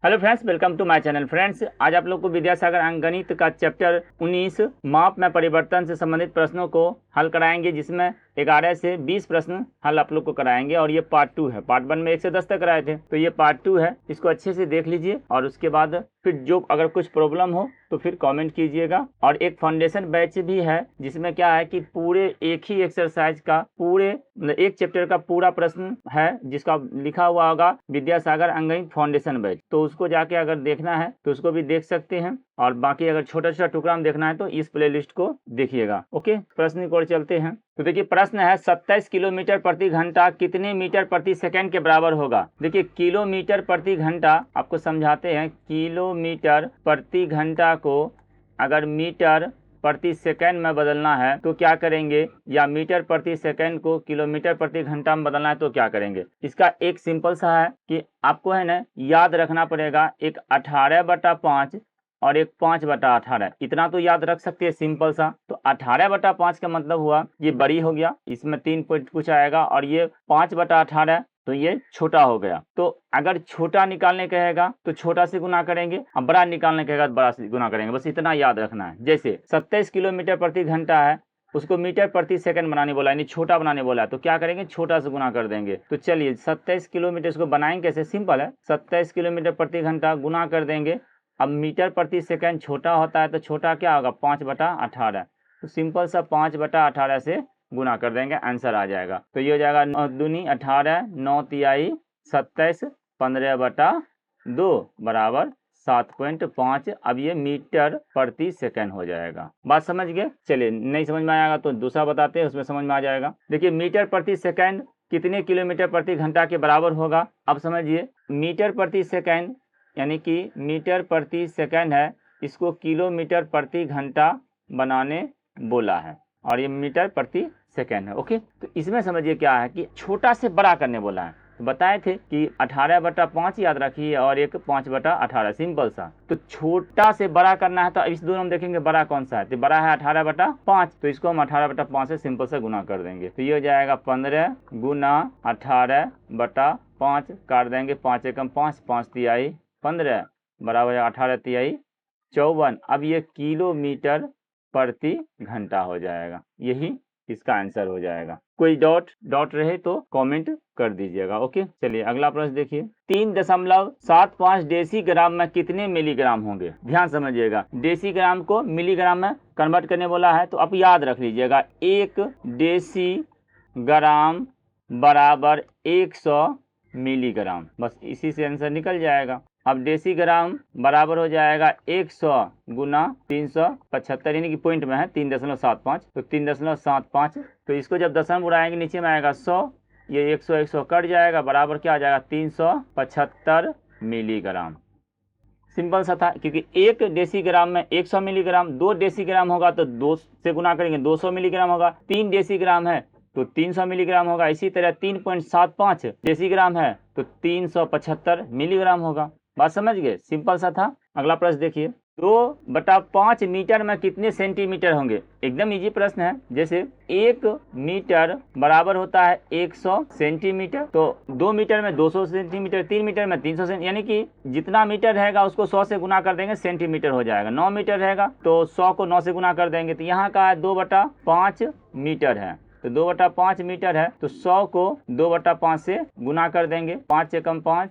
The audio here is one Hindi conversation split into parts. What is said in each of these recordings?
Hello friends, welcome to my channel. Friends, आज आप लोग को विद्यासागर अंकगणित का चैप्टर 19 माप में परिवर्तन से संबंधित प्रश्नों को हल कराएंगे, जिसमें 11 से 20 प्रश्न हल आप लोग को कराएंगे। और ये पार्ट 2 है। पार्ट 1 में 1 से 10 तक कराए थे, तो ये पार्ट 2 है। इसको अच्छे से देख लीजिए और उसके बाद फिर जो अगर कुछ प्रॉब्लम हो तो फिर कमेंट कीजिएगा। और एक फाउंडेशन बैच भी है, जिसमें क्या है कि पूरे एक ही एक्सरसाइज का पूरे एक चैप्टर का पूरा प्रश्न है, जिसका लिखा हुआ होगा विद्यासागर अंकगणित फाउंडेशन बैच। तो उसको जाके अगर देखना है तो उसको भी देख सकते हैं। और बाकी अगर छोटा छोटा टुकड़ा में देखना है तो इस प्लेलिस्ट को देखिएगा। ओके, प्रश्न की ओर चलते हैं। तो देखिए, प्रश्न है 27 किलोमीटर प्रति घंटा कितने मीटर प्रति सेकंड के बराबर होगा। देखिए, किलोमीटर प्रति घंटा आपको समझाते हैं। किलोमीटर प्रति घंटा को अगर मीटर प्रति सेकंड में बदलना है तो क्या करेंगे, या मीटर प्रति सेकंड को किलोमीटर प्रति घंटा में बदलना है तो क्या करेंगे। इसका एक सिंपल सा है कि आपको है ना याद रखना पड़ेगा, एक 18/5 और एक 5/18। इतना तो याद रख सकते हैं, सिंपल सा। तो 18/5 का मतलब हुआ ये बड़ी हो गया, इसमें 3 पॉइंट कुछ आएगा, और ये 5/18 तो ये छोटा हो गया। तो अगर छोटा निकालने कहेगा तो छोटा से गुना करेंगे, और बड़ा निकालने कहेगा तो बड़ा से गुना करेंगे। बस इतना याद रखना है। जैसे 27 किलोमीटर प्रति घंटा है, उसको मीटर प्रति सेकंड बनाने बोला, यानी छोटा बनाने बोला है, तो क्या करेंगे, छोटा से गुना कर देंगे। तो चलिए 27 किलोमीटर इसको बनाएंगे कैसे, सिंपल है। 27 किलोमीटर प्रति घंटा गुना कर देंगे। अब मीटर प्रति सेकंड छोटा होता है तो छोटा क्या होगा, 5/18। तो सिंपल सा 5/18 से गुना कर देंगे, आंसर आ जाएगा। तो ये हो जाएगा 9 दूनी 18, 9 तिहाई 27, 15/2 बराबर 7.5। अब ये मीटर प्रति सेकंड हो जाएगा। बात समझ गए। चलिए, नहीं समझ में आएगा तो दूसरा बताते हैं, उसमें समझ में आ जाएगा। देखिए, मीटर प्रति सेकंड कितने किलोमीटर प्रति घंटा के बराबर होगा। अब समझिए, मीटर प्रति सेकंड यानी कि मीटर प्रति सेकंड है, इसको किलोमीटर प्रति घंटा बनाने बोला है, और ये मीटर प्रति सेकंड है। ओके, तो इसमें समझिए क्या है कि छोटा से बड़ा करने बोला है। तो बताए थे कि 18/5 याद रखिए और एक 5/18, सिंपल सा। तो छोटा से बड़ा करना है, तो इस दोनों में देखेंगे बड़ा कौन सा है। तो बड़ा है 18/5, तो इसको हम 18/5 से सिंपल से गुना कर देंगे। तो ये हो जाएगा 15 गुना 18/5, काट देंगे 5 एकम 5, 5 तिहाई 15 बराबर 18 तिहाई 54। अब ये किलोमीटर प्रति घंटा हो जाएगा। यही इसका आंसर हो जाएगा। कोई डॉट रहे तो कमेंट कर दीजिएगा। ओके, चलिए अगला प्रश्न देखिए। 3.75 डेसीग्राम में कितने मिलीग्राम होंगे। ध्यान समझिएगा, डेसीग्राम को मिलीग्राम में कन्वर्ट करने बोला है। तो आप याद रख लीजिएगा, 1 डेसीग्राम बराबर 100 मिलीग्राम। बस इसी से आंसर निकल जाएगा। अब डेसीग्राम बराबर हो जाएगा 100 गुना 375, यानी कि पॉइंट में है 3.75, तो 3.75। तो इसको जब दशमलव उड़ाएंगे नीचे में आएगा 100, ये 100 कट जाएगा, बराबर क्या आ जाएगा 375 मिलीग्राम। सिंपल सा था, क्योंकि 1 डेसीग्राम में 100 मिलीग्राम, 2 डेसीग्राम होगा तो 2 से गुना करेंगे 200 मिलीग्राम होगा, 3 डेसीग्राम है तो 300 मिलीग्राम होगा। इसी तरह 3.75 डेसीग्राम है तो 375 मिलीग्राम होगा। बात समझ गए, सिंपल सा था। अगला प्रश्न देखिए, 2/5 मीटर में कितने सेंटीमीटर होंगे। एकदम इजी प्रश्न है। जैसे 1 मीटर बराबर होता है 100 सेंटीमीटर, तो 2 मीटर में 200 सेंटीमीटर, 3 मीटर में 300 सेंटीमीटर, यानी कि जितना मीटर रहेगा उसको 100 से गुना कर देंगे, सेंटीमीटर हो जाएगा। 9 मीटर रहेगा तो 100 को 9 से गुना कर देंगे। तो यहाँ का है 2/5 मीटर है, तो 2/5 मीटर है, तो 100 को 2/5 से गुना कर देंगे। 5 एकम 5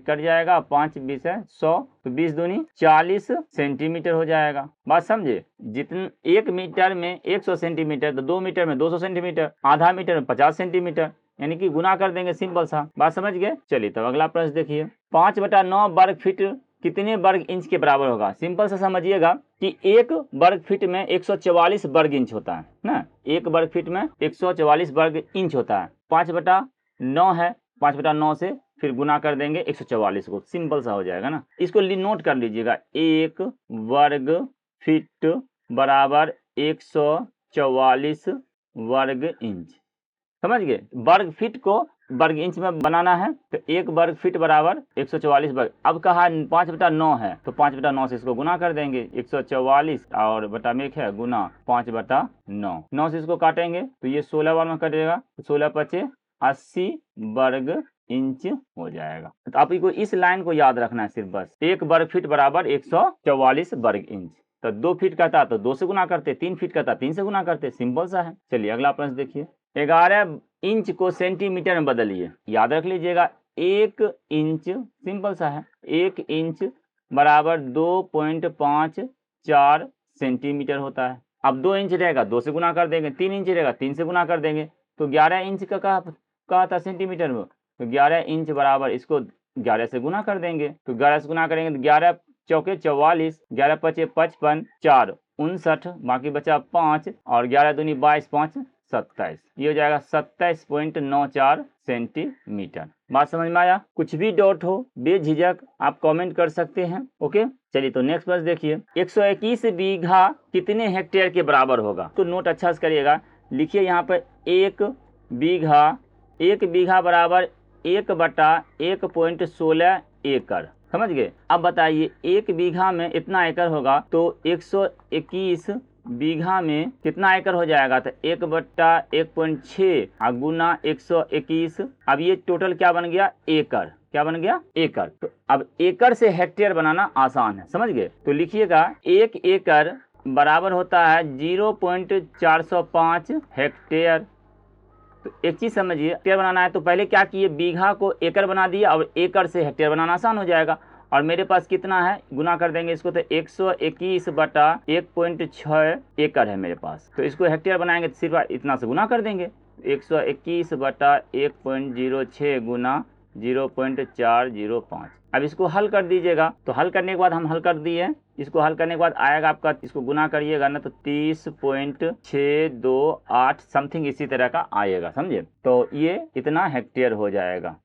कट जाएगा, 5 20 है 100, तो 20 दूनी 40 सेंटीमीटर हो जाएगा। बात समझे, जितने 1 मीटर में 100 सेंटीमीटर, तो 2 मीटर में 200 सेंटीमीटर, आधा मीटर में 50 सेंटीमीटर, यानी कि गुना कर देंगे, सिंपल सा। बात समझ गए। चलिए तब अगला प्रश्न देखिए, 5/9 वर्ग फीट कितने वर्ग इंच के बराबर होगा। सिंपल सा समझिएगा कि 1 वर्ग फीट में 144 वर्ग इंच होता है ना। 1 वर्ग फीट में 144 वर्ग इंच होता है। 5/9 है, 5/9 से फिर गुना कर देंगे 144 को, सिंपल सा हो जाएगा ना। इसको नोट कर लीजिएगा, 1 वर्ग फीट बराबर 144 वर्ग इंच। समझ गए। वर्ग फीट को वर्ग इंच में बनाना है, तो 1 वर्ग फीट बराबर 144 वर्ग। अब कहा 5/9 है, तो 5/9 से इसको गुना कर देंगे, 144 और बटा में है गुना 5/9। 9 से इसको काटेंगे तो ये 16 बार में कटेगा, तो 16 × 5 = 80 वर्ग इंच हो जाएगा। तो आपको इस लाइन को याद रखना है सिर्फ बस, 1 वर्ग फीट बराबर 144 वर्ग इंच। तो 2 फीट का था तो 2 से गुना करते, 3 फीट का था 3 से गुना करते, सिंपल सा है। चलिए अगला प्रश्न देखिए, 11 इंच को सेंटीमीटर में बदलिए। याद रख लीजिएगा 1 इंच, सिंपल सा है, 1 इंच बराबर 2.54 सेंटीमीटर होता है। अब 2 इंच रहेगा 2 से गुना कर देंगे, 3 इंच रहेगा 3 से गुना कर देंगे, तो 11 इंच का कहा था सेंटीमीटर में, तो 11 इंच बराबर इसको 11 से गुना कर देंगे। तो 11 से गुना करेंगे तो 11 चौके 44, 11 पचे 55, 4 59, बाकी बचा 5 और 11 दूनी 22, 5 27, ये हो जाएगा 27.94 सेंटीमीटर। बात समझ में आया? कुछ भी डाउट हो बेझिझक आप कमेंट कर सकते हैं। ओके, चलिए तो नेक्स्ट प्रश्न देखिए, 121 बीघा कितने हेक्टेयर के बराबर होगा? तो नोट अच्छा से करिएगा, लिखिए यहाँ पर 1 बीघा बराबर 1/1.16 एकड़, समझ गए? अब बताइए 1 बीघा में इतना एकड़ होगा तो 121 बीघा में कितना एकड़ हो जाएगा? तो 1/1.6 गुना 121। अब ये टोटल क्या बन गया? एकड़। क्या बन गया? एकड़। तो अब एकड़ से हेक्टेयर बनाना आसान है, समझ गए? तो लिखिएगा 1 एकड़ बराबर होता है 0.405 हेक्टेयर। तो एक चीज समझिए, हेक्टेयर बनाना है तो पहले क्या किए, बीघा को एकड़ बना दिया और एकड़ से हेक्टेयर बनाना आसान हो जाएगा। और मेरे पास कितना है, गुना कर देंगे इसको, तो 121/1.6 एकड़ है मेरे पास। तो इसको हेक्टेयर बनाएंगे तो सिर्फ इतना से गुना कर देंगे, 121/1.06 गुना 0.405। अब इसको हल कर दीजिएगा, तो हल करने के बाद हम हल कर दिए, इसको हल करने के बाद आएगा आपका, इसको गुना करिएगा ना तो 30.628 समथिंग इसी तरह का आएगा, समझे? तो ये इतना हेक्टेयर हो जाएगा।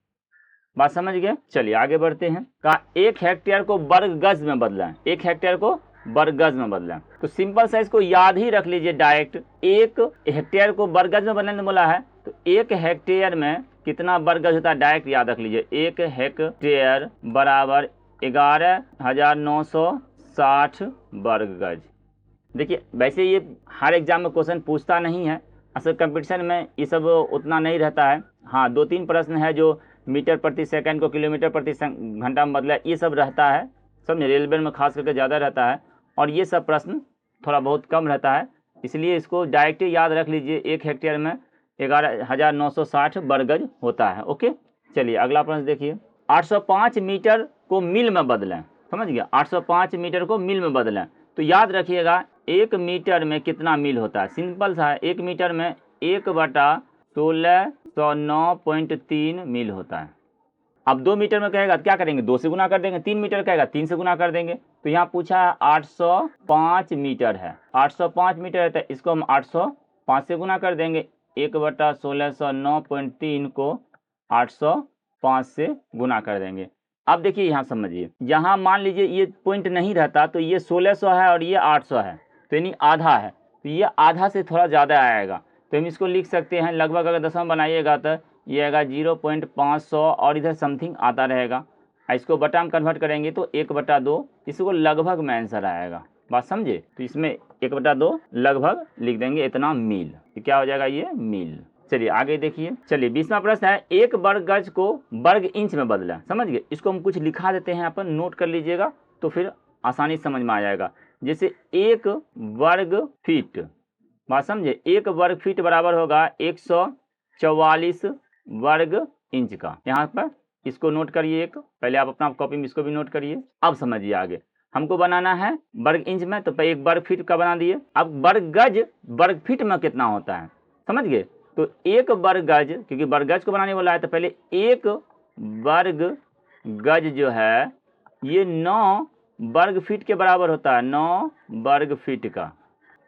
बात समझ गए? चलिए आगे बढ़ते हैं। कहा 1 हेक्टेयर को वर्ग गज में बदलें, 1 हेक्टेयर को वर्ग गज में बदलें। तो सिंपल सा इसको याद ही रख लीजिए डायरेक्ट, 1 हेक्टेयर को वर्ग गज में बदलने बोला है तो 1 हेक्टेयर में कितना वर्ग गज होता है डायरेक्ट याद रख लीजिए, 1 हेक्टेयर बराबर 11,960 वर्ग गज। देखिए वैसे ये हर एग्जाम में क्वेश्चन पूछता नहीं है, असल कंपटीशन में ये सब उतना नहीं रहता है। हाँ 2-3 प्रश्न है जो मीटर प्रति सेकंड को किलोमीटर प्रति घंटा में बदला, ये सब रहता है, समझे? रेलवे में खास करके ज़्यादा रहता है और ये सब प्रश्न थोड़ा बहुत कम रहता है, इसलिए इसको डायरेक्ट याद रख लीजिए, 1 हेक्टेयर में 11,960 वर्ग गज होता है। ओके, चलिए अगला प्रश्न देखिए, 805 मीटर को मील में बदलें, समझ गया? 805 मीटर को मील में बदलें तो याद रखिएगा 1 मीटर में कितना मील होता है? सिंपल सा है, 1 मीटर में 1/1609.3 मील होता है। अब 2 मीटर में कहेगा तो क्या करेंगे, 2 से गुना कर देंगे, 3 मीटर कहेगा 3 से गुना कर देंगे। तो यहाँ पूछा है 805 मीटर है, 805 मीटर है तो इसको हम 805 से गुना कर देंगे, 1/1609.3 को 805 से गुना कर देंगे। अब देखिए यहाँ समझिए, यहाँ मान लीजिए ये पॉइंट नहीं रहता तो ये 1600 है और ये 800 है, तो यानी आधा है, तो ये आधा से थोड़ा ज़्यादा आएगा, तो हम इसको लिख सकते हैं लगभग, अगर दशमलव बनाइएगा तो ये आएगा 0.500 और इधर समथिंग आता रहेगा। इसको बटा में कन्वर्ट करेंगे तो 1/2, इसको लगभग में आंसर आएगा। बात समझे? तो इसमें 1/2 लगभग लिख देंगे, इतना मील, तो क्या हो जाएगा ये मील। चलिए आगे देखिए, चलिए 20वां प्रश्न है, 1 वर्ग गज को वर्ग इंच में बदलें, समझ गए? इसको हम कुछ लिखा देते हैं, अपन नोट कर लीजिएगा तो फिर आसानी समझ में आ जाएगा। जैसे 1 वर्ग फीट, बात समझे? 1 वर्ग फीट बराबर होगा 144 वर्ग इंच का। यहाँ पर इसको नोट करिए, एक पहले आप अपना कॉपी में इसको भी नोट करिए। अब समझिए आगे, हमको बनाना है वर्ग इंच में, तो पहले 1 वर्ग फीट का बना दिए। अब वर्ग गज वर्ग फीट में कितना होता है, समझ गए? तो 1 वर्ग गज, क्योंकि वर्ग गज को बनाने वाला है तो पहले 1 वर्ग गज जो है ये 9 वर्ग फीट के बराबर होता है, 9 वर्ग फीट का।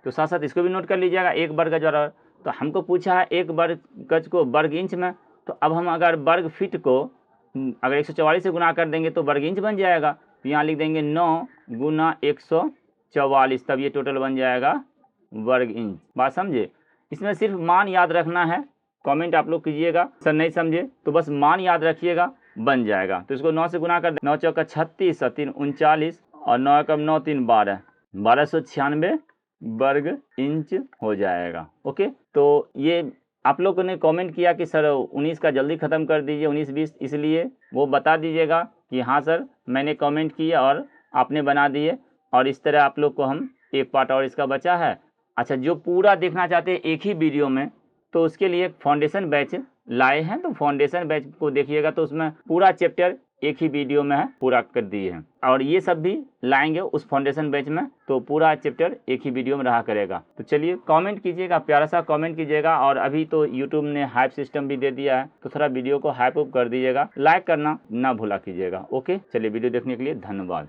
तो साथ साथ इसको भी नोट कर लीजिएगा, 1 वर्ग गज बराबर। तो हमको पूछा है 1 वर्ग गज को वर्ग इंच में, तो अब हम अगर वर्ग फीट को अगर 144 से गुना कर देंगे तो वर्ग इंच बन जाएगा। तो यहाँ लिख देंगे 9 गुना 144, तब ये टोटल बन जाएगा वर्ग इंच। बात समझे? इसमें सिर्फ मान याद रखना है, कमेंट आप लोग कीजिएगा, सर नहीं समझे तो बस मान याद रखिएगा, बन जाएगा। तो इसको 9 से गुना कर दें, 9 चौका 36 और 3 39 और 9 एकम 9 3 12, 1296 वर्ग इंच हो जाएगा। ओके, तो ये आप लोगों ने कमेंट किया कि सर 19 का जल्दी ख़त्म कर दीजिए, 19-20, इसलिए वो बता दीजिएगा कि हाँ सर मैंने कमेंट किया और आपने बना दिए। और इस तरह आप लोग को हम एक पार्ट और इसका बचा है। अच्छा, जो पूरा देखना चाहते हैं एक ही वीडियो में, तो उसके लिए एक फाउंडेशन बैच लाए हैं, तो फाउंडेशन बैच को देखिएगा तो उसमें पूरा चैप्टर एक ही वीडियो में है, पूरा कर दिए हैं। और ये सब भी लाएंगे उस फाउंडेशन बैच में, तो पूरा चैप्टर एक ही वीडियो में रहा करेगा। तो चलिए कमेंट कीजिएगा, प्यारा सा कमेंट कीजिएगा। और अभी तो यूट्यूब ने हाइप सिस्टम भी दे दिया है, तो थोड़ा वीडियो को हाइप अप कर दीजिएगा, लाइक करना ना भूला कीजिएगा। ओके, चलिए वीडियो देखने के लिए धन्यवाद।